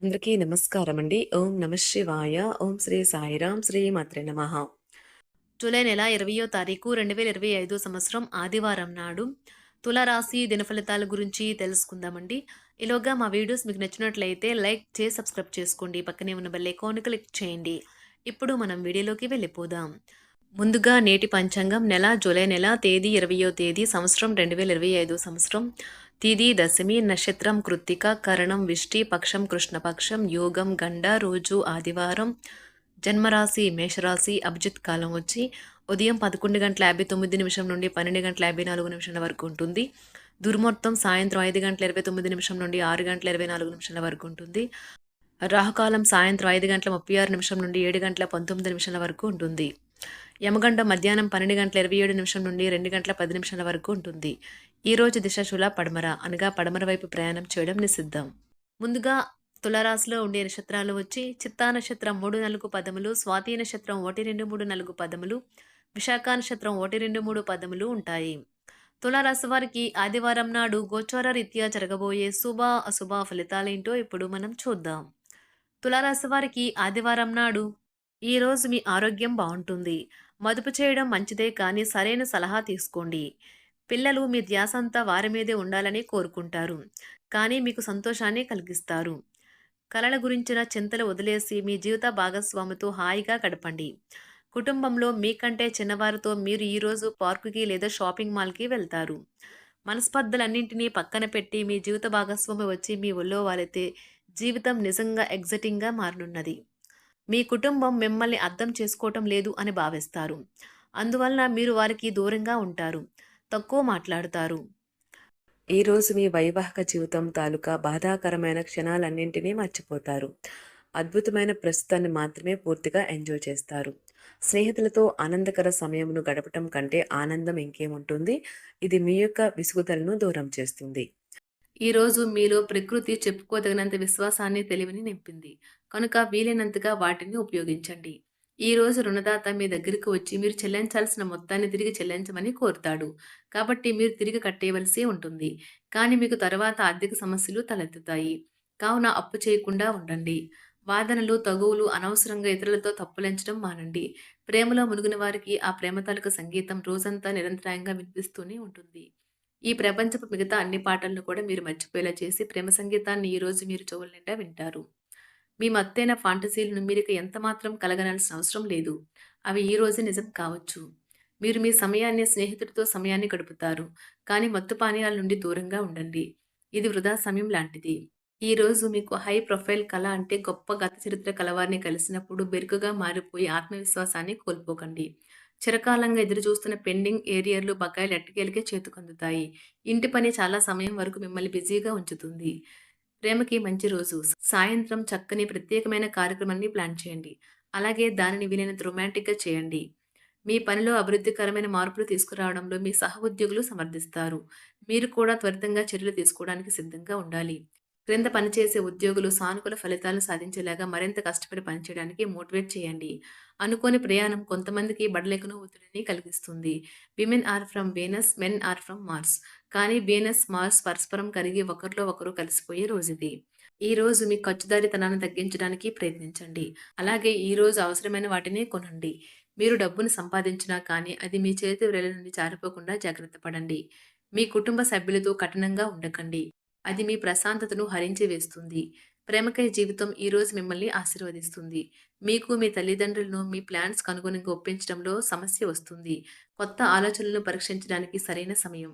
అందరికీ నమస్కారం అండి. ఓం నమః శివాయ. ఓం శ్రీ సాయిరాం. శ్రీ మాత్రే నమః. జూలై నెల 20వ తారీఖు 2025 సంవత్సరం ఆదివారం నాడు తులారాశి దినఫలితాల గురించి తెలుసుకుందామండి. ఈలోగా మా వీడియోస్ మీకు నచ్చినట్లయితే లైక్ చేసి సబ్స్క్రైబ్ చేసుకోండి. పక్కనే ఉన్న బెల్ ఐకాన్ క్లిక్ చేయండి. ఇప్పుడు మనం వీడియోలోకి వెళ్ళిపోదాం. ముందుగా నేటి పంచాంగం జూలై నెల తేదీ 20వ తేదీ సంవత్సరం 2025 సంవత్సరం తిథి దశమి నక్షత్రం కృత్తిక కరణం విష్టి పక్షం కృష్ణపక్షం యోగం గండ రోజు ఆదివారం జన్మరాశి మేషరాశి అభిజిత్ కాలం వచ్చి ఉదయం 11:59 నుండి 12:54 వరకు ఉంటుంది. దుర్ముహూర్తం సాయంత్రం 5:29 నుండి 6:24 వరకు ఉంటుంది. రాహుకాలం సాయంత్రం 5:36 నుండి 7:19 వరకు ఉంటుంది. యమగండ మధ్యాహ్నం 12:27 నుండి 2:10 వరకు ఉంటుంది. ఈ రోజు దిశ శూల పడమర అనగా పడమర వైపు ప్రయాణం చేయడం నిషిద్ధం. ముందుగా తులారాశిలో ఉండే నక్షత్రాలు వచ్చి చిత్తా నక్షత్రం 3, 4 పదములు, స్వాతి నక్షత్రం 1, 2, 3, 4 పదములు, విశాఖ నక్షత్రం 1, 2, 3 పదములు ఉంటాయి. తులారాశి వారికి ఆదివారం నాడు గోచార రీత్యా జరగబోయే శుభ అశుభ ఫలితాలేంటో ఇప్పుడు మనం చూద్దాం. తులారాశి వారికి ఆదివారం నాడు ఈ రోజు మీ ఆరోగ్యం బాగుంటుంది. మదుపు చేయడం మంచిదే కానీ సరైన సలహా తీసుకోండి. పిల్లలు మీ ధ్యాసంతా వారి మీదే ఉండాలని కోరుకుంటారు, కానీ మీకు సంతోషాన్ని కలిగిస్తారు. కలల గురించిన చింతలు వదిలేసి మీ జీవిత భాగస్వామితో హాయిగా గడపండి. కుటుంబంలో మీకంటే చిన్నవారితో మీరు ఈరోజు పార్కుకి లేదా షాపింగ్ మాల్కి వెళ్తారు. మనస్పర్ధలన్నింటినీ పక్కన పెట్టి మీ జీవిత భాగస్వామి వచ్చి మీ ఒళ్ళో వాలితే జీవితం నిజంగా ఎగ్జైటింగ్గా మారనున్నది. మీ కుటుంబం మిమ్మల్ని అర్థం చేసుకోవటం లేదు అని భావిస్తారు. అందువలన మీరు వారికి దూరంగా ఉంటారు, తక్కువ మాట్లాడుతారు. ఈరోజు మీ వైవాహిక జీవితం తాలూకా బాధాకరమైన క్షణాలన్నింటినీ మర్చిపోతారు. అద్భుతమైన ప్రస్తుతాన్ని మాత్రమే పూర్తిగా ఎంజాయ్ చేస్తారు. స్నేహితులతో ఆనందకర సమయమును గడపటం కంటే ఆనందం ఇంకేముంటుంది. ఇది మీ యొక్క విసుగుదలను దూరం చేస్తుంది. ఈరోజు మీలో ప్రకృతి చెప్పుకోదగినంత విశ్వాసాన్ని తెలివిని నింపింది కనుక వీలైనంతగా వాటిని ఉపయోగించండి. ఈ రోజు రుణదాత మీ దగ్గరికి వచ్చి మీరు చెల్లించాల్సిన మొత్తాన్ని తిరిగి చెల్లించమని కోరుతాడు. కాబట్టి మీరు తిరిగి కట్టేయవలసి ఉంటుంది. కానీ మీకు తర్వాత ఆర్థిక సమస్యలు తలెత్తుతాయి. కావున అప్పు చేయకుండా ఉండండి. వాదనలు తగువులు అనవసరంగా ఇతరులతో తప్పులెంచడం మానండి. ప్రేమలో మునిగిన వారికి ఆ ప్రేమ తాలూకు సంగీతం రోజంతా నిరంతరాయంగా వినిపిస్తూనే ఉంటుంది. ఈ ప్రపంచపు మిగతా అన్ని పాటలను కూడా మీరు మర్చిపోయేలా చేసి ప్రేమ సంగీతాన్ని ఈరోజు మీరు చెవుల నిండా వింటారు. మీ మత్తైన ఫాంటసీలను మీరిక ఎంతమాత్రం కలగనాల్సిన అవసరం లేదు. అవి ఈ రోజు నిజం కావచ్చు. మీరు మీ సమయాన్ని స్నేహితుడితో సమయాన్ని గడుపుతారు. కానీ మత్తు పానీయాల నుండి దూరంగా ఉండండి. ఇది వృధా సమయం లాంటిది. ఈ రోజు మీకు హై ప్రొఫైల్ కళ అంటే గొప్ప గత చరిత్ర కలవారిని కలిసినప్పుడు బెరుకుగా మారిపోయి ఆత్మవిశ్వాసాన్ని కోల్పోకండి. చిరకాలంగా ఎదురుచూస్తున్న పెండింగ్ ఏరియర్లు బకాయిలు ఎట్టకేలకే చేతికందుతాయి. ఇంటి పని చాలా సమయం వరకు మిమ్మల్ని బిజీగా ఉంచుతుంది. ప్రేమకి మంచి రోజు. సాయంత్రం చక్కని ప్రత్యేకమైన కార్యక్రమాన్ని ప్లాన్ చేయండి. అలాగే దానిని వీలైనంత రొమాంటిక్‌గా చేయండి. మీ పనిలో అభివృద్ధికరమైన మార్పులు తీసుకురావడంలో మీ సహోద్యోగులు సమర్థిస్తారు. మీరు కూడా త్వరితంగా చర్యలు తీసుకోవడానికి సిద్ధంగా ఉండాలి. క్రింద పనిచేసే ఉద్యోగులు సానుకూల ఫలితాలను సాధించేలాగా మరింత కష్టపడి పనిచేయడానికి మోటివేట్ చేయండి. అనుకోని ప్రయాణం కొంతమందికి బడలికను ఒత్తిడిని కలిగిస్తుంది. Women are from Venus, men are from Mars. కానీ వీనస్, మార్స్ పరస్పరం కరిగి ఒకరిలో ఒకరు కలిసిపోయే రోజుది. ఈ రోజు మీ ఖర్చుదారీతనాన్ని తగ్గించడానికి ప్రయత్నించండి. అలాగే ఈ రోజు అవసరమైన వాటిని కొనండి. మీరు డబ్బును సంపాదించినా కానీ అది మీ చేతి వేళ్ళ నుండి జారిపోకుండా జాగ్రత్త పడండి. మీ కుటుంబ సభ్యులతో కఠినంగా ఉండకండి. అది మీ ప్రశాంతతను హరించి వేస్తుంది. ప్రేమకై జీవితం ఈ రోజు మిమ్మల్ని ఆశీర్వదిస్తుంది. మీకు మీ తల్లిదండ్రులను మీ ప్లాన్స్‌కు అనుగుణంగా ఒప్పించడంలో సమస్య వస్తుంది. కొత్త ఆలోచనలను పరీక్షించడానికి సరైన సమయం.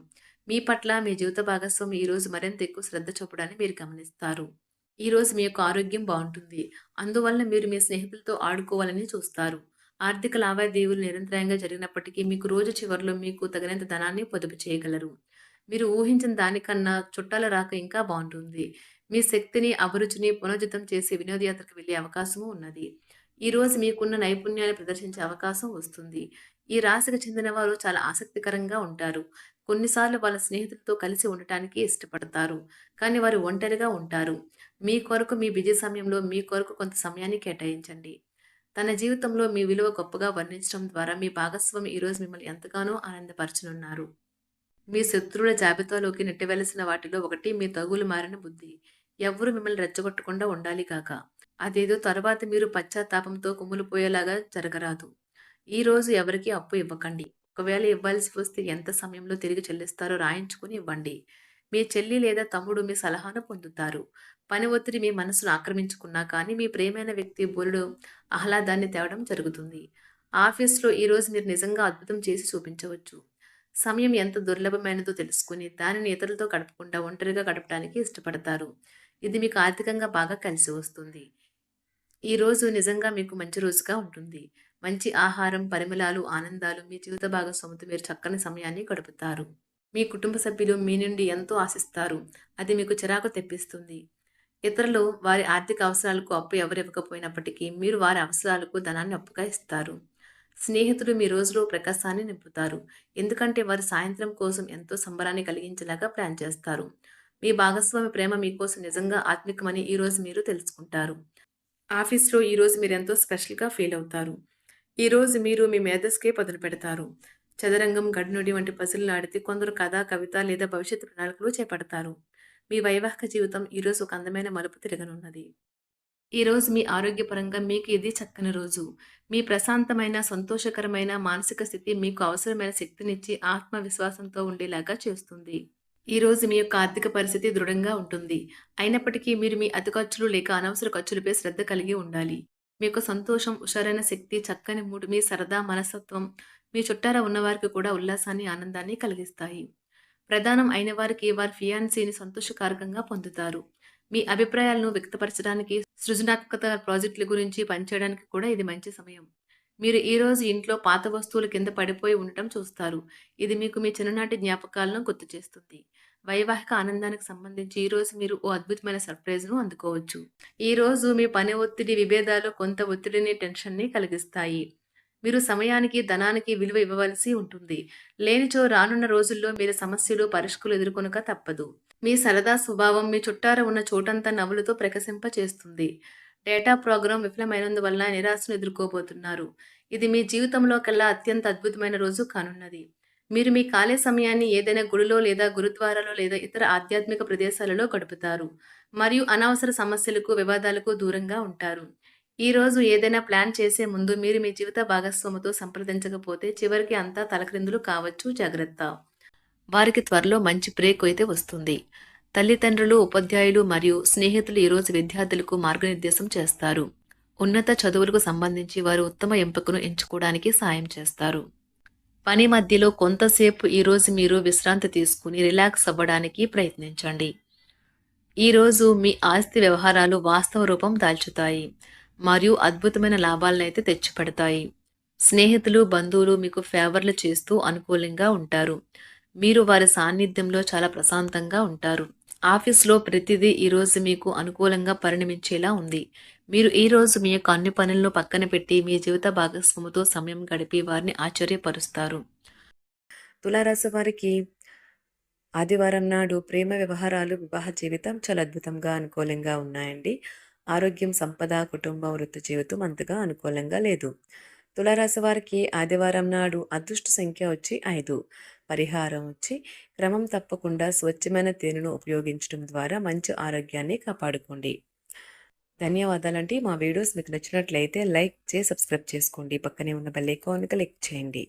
మీ పట్ల మీ జీవిత భాగస్వామి ఈరోజు మరింత ఎక్కువ శ్రద్ధ చూపడాన్ని మీరు గమనిస్తారు. ఈరోజు మీ యొక్క ఆరోగ్యం బావుంటుంది. అందువలన మీరు మీ స్నేహితులతో ఆడుకోవాలని చూస్తారు. ఆర్థిక లావాదేవీలు నిరంతరాయంగా జరిగినప్పటికీ మీకు రోజు చివరిలో మీకు తగినంత ధనాన్ని పొదుపు చేయగలరు. మీరు ఊహించిన దానికన్నా చుట్టాల రాక ఇంకా బావుంటుంది. మీ శక్తిని, అభిరుచిని పునర్జితం చేసి వినోదయాత్రకు వెళ్ళే అవకాశము ఉన్నది. ఈరోజు మీకున్న నైపుణ్యాన్ని ప్రదర్శించే అవకాశం వస్తుంది. ఈ రాశికి చెందిన వారు చాలా ఆసక్తికరంగా ఉంటారు. కొన్నిసార్లు వాళ్ళ స్నేహితులతో కలిసి ఉండటానికి ఇష్టపడతారు. కానీ వారు ఒంటరిగా ఉంటారు. మీ కొరకు మీ బిజీ సమయంలో మీ కొరకు కొంత సమయాన్ని కేటాయించండి. తన జీవితంలో మీ విలువ గొప్పగా వర్ణించడం ద్వారా మీ భాగస్వామి ఈరోజు మిమ్మల్ని ఎంతగానో ఆనందపరచనున్నారు. మీ శత్రువుల జాబితాలోకి నెట్టవలసిన వాటిలో ఒకటి మీ తగులు మారిన బుద్ధి. ఎవ్వరూ మిమ్మల్ని రెచ్చగొట్టకుండా ఉండాలి కాక. అదేదో తర్వాత మీరు పశ్చాత్తాపంతో కుమిలిపోయేలాగా జరగరాదు. ఈరోజు ఎవరికీ అప్పు ఇవ్వకండి. ఒకవేళ ఇవ్వాల్సి వస్తే ఎంత సమయంలో తిరిగి చెల్లిస్తారో రాయించుకుని ఇవ్వండి. మీ చెల్లి లేదా తమ్ముడు మీ సలహాను పొందుతారు. పని ఒత్తిడి మీ మనసును ఆక్రమించుకున్నా కానీ మీ ప్రియమైన వ్యక్తి బోలెడు ఆహ్లాదాన్ని తేవడం జరుగుతుంది. ఆఫీస్‌లో ఈరోజు మీరు నిజంగా అద్భుతం చేసి చూపించవచ్చు. సమయం ఎంత దుర్లభమైనదో తెలుసుకుని దానిని ఇతరులతో గడపకుండా ఒంటరిగా గడపడానికి ఇష్టపడతారు. ఇది మీకు ఆర్థికంగా బాగా కలిసి వస్తుంది. ఈరోజు నిజంగా మీకు మంచి రోజుగా ఉంటుంది. మంచి ఆహారం, పరిమళాలు, ఆనందాలు మీ జీవిత భాగస్వామితో మీరు చక్కని సమయాన్ని గడుపుతారు. మీ కుటుంబ సభ్యులు మీ నుండి ఎంతో ఆశిస్తారు. అది మీకు చిరాకు తెప్పిస్తుంది. ఇతరులు వారి ఆర్థిక అవసరాలకు అప్పు ఎవరివ్వకపోయినప్పటికీ మీరు వారి అవసరాలకు ధనాన్ని అప్పుగా ఇస్తారు. స్నేహితులు మీ రోజులో ప్రకాశాన్ని నింపుతారు. ఎందుకంటే వారు సాయంత్రం కోసం ఎంతో సంబరాన్ని కలిగించేలాగా ప్లాన్ చేస్తారు. మీ భాగస్వామి ప్రేమ మీకోసం నిజంగా ఆత్మికమని ఈరోజు మీరు తెలుసుకుంటారు. ఆఫీస్‌లో ఈరోజు మీరెంతో స్పెషల్‌గా ఫీల్ అవుతారు. ఈరోజు మీరు మీ మేధస్సుకే పదును పెడతారు. చదరంగం, గడినుడి వంటి పజిల్‌లు ఆడితే కొందరు కథ, కవిత లేదా భవిష్యత్తు ప్రణాళికలు చేపడతారు. మీ వైవాహిక జీవితం ఈరోజు ఒక అందమైన మలుపు తిరగనున్నది. ఈరోజు మీ ఆరోగ్యపరంగా మీకు ఇది చక్కని రోజు. మీ ప్రశాంతమైన, సంతోషకరమైన మానసిక స్థితి మీకు అవసరమైన శక్తినిచ్చి ఆత్మవిశ్వాసంతో ఉండేలాగా చేస్తుంది. ఈరోజు మీ యొక్క ఆర్థిక పరిస్థితి దృఢంగా ఉంటుంది. అయినప్పటికీ మీరు మీ అతి ఖర్చులు లేక అనవసర ఖర్చులపై శ్రద్ధ కలిగి ఉండాలి. మీ యొక్క సంతోషం, హుషారైన శక్తి, చక్కని మూడ్, మీ సరదా మనస్తత్వం మీ చుట్టారా ఉన్నవారికి కూడా ఉల్లాసాన్ని, ఆనందాన్ని కలిగిస్తాయి. ప్రధానం అయిన వారికి వారి ఫియాన్సీని సంతోషకారకంగా పొందుతారు. మీ అభిప్రాయాలను వ్యక్తపరచడానికి, సృజనాత్మకత ప్రాజెక్టుల గురించి పనిచేయడానికి కూడా ఇది మంచి సమయం. మీరు ఈరోజు ఇంట్లో పాత వస్తువులు కింద పడిపోయి ఉండటం చూస్తారు. ఇది మీకు మీ చిన్ననాటి జ్ఞాపకాలను గుర్తు చేస్తుంది. వైవాహిక ఆనందానికి సంబంధించి ఈరోజు మీరు ఓ అద్భుతమైన సర్ప్రైజ్‌ను అందుకోవచ్చు. ఈరోజు మీ పని ఒత్తిడి, విభేదాలు కొంత ఒత్తిడిని, టెన్షన్‌ని కలిగిస్తాయి. మీరు సమయానికి, ధనానికి విలువ ఇవ్వవలసి ఉంటుంది. లేనిచో రానున్న రోజుల్లో మీరు సమస్యలు, పరీక్షలు ఎదుర్కొనక తప్పదు. మీ సరదా స్వభావం మీ చుట్టారా ఉన్న చోటంతా నవ్వులతో ప్రకాశింపచేస్తుంది. డేటా ప్రోగ్రామ్ విఫలమైనందువల్ల నిరాశను ఎదుర్కోబోతున్నారు. ఇది మీ జీవితంలో కల్లా అత్యంత అద్భుతమైన రోజు కానున్నది. మీరు మీ ఖాళీ సమయాన్ని ఏదైనా గుడిలో లేదా గురుద్వారాలో లేదా ఇతర ఆధ్యాత్మిక ప్రదేశాలలో గడుపుతారు మరియు అనవసర సమస్యలకు, వివాదాలకు దూరంగా ఉంటారు. ఈరోజు ఏదైనా ప్లాన్ చేసే ముందు మీరు మీ జీవిత భాగస్వామితో సంప్రదించకపోతే చివరికి అంతా తలక్రిందులు కావచ్చు, జాగ్రత్త. వారికి త్వరలో మంచి బ్రేక్ అయితే వస్తుంది. తల్లిదండ్రులు, ఉపాధ్యాయులు మరియు స్నేహితులు ఈరోజు విద్యార్థులకు మార్గనిర్దేశం చేస్తారు. ఉన్నత చదువులకు సంబంధించి వారు ఉత్తమ ఎంపికను ఎంచుకోవడానికి సాయం చేస్తారు. పని మధ్యలో కొంతసేపు ఈరోజు మీరు విశ్రాంతి తీసుకుని రిలాక్స్ అవ్వడానికి ప్రయత్నించండి. ఈరోజు మీ ఆస్తి వ్యవహారాలు వాస్తవ రూపం దాల్చుతాయి మరియు అద్భుతమైన లాభాలనైతే తెచ్చిపెడతాయి. స్నేహితులు, బంధువులు మీకు ఫేవర్లు చేస్తూ అనుకూలంగా ఉంటారు. మీరు వారి సాన్నిధ్యంలో చాలా ప్రశాంతంగా ఉంటారు. ఆఫీస్‌లో ప్రతిదీ ఈరోజు మీకు అనుకూలంగా పరిణమించేలా ఉంది. మీరు ఈరోజు మీ యొక్క అన్ని పనులను పక్కన పెట్టి మీ జీవిత భాగస్వామితో సమయం గడిపి వారిని ఆశ్చర్యపరుస్తారు. తులారాశి వారికి ఆదివారం నాడు ప్రేమ వ్యవహారాలు, వివాహ జీవితం చాలా అద్భుతంగా, అనుకూలంగా ఉన్నాయండి. ఆరోగ్యం, సంపద, కుటుంబం, వృత్తి జీవితం అంతగా అనుకూలంగా లేదు. తులారాశి వారికి ఆదివారం నాడు అదృష్ట సంఖ్య వచ్చి 5. పరిహారం వచ్చి క్రమం తప్పకుండా స్వచ్ఛమైన తేనెను ఉపయోగించడం ద్వారా మంచి ఆరోగ్యాన్ని కాపాడుకోండి. ధన్యవాదాలండి. మా వీడియోస్ మీకు నచ్చినట్లయితే లైక్ చేసి సబ్స్క్రైబ్ చేసుకోండి. పక్కనే ఉన్న బెల్ ఐకాన్ క్లిక్ చేయండి.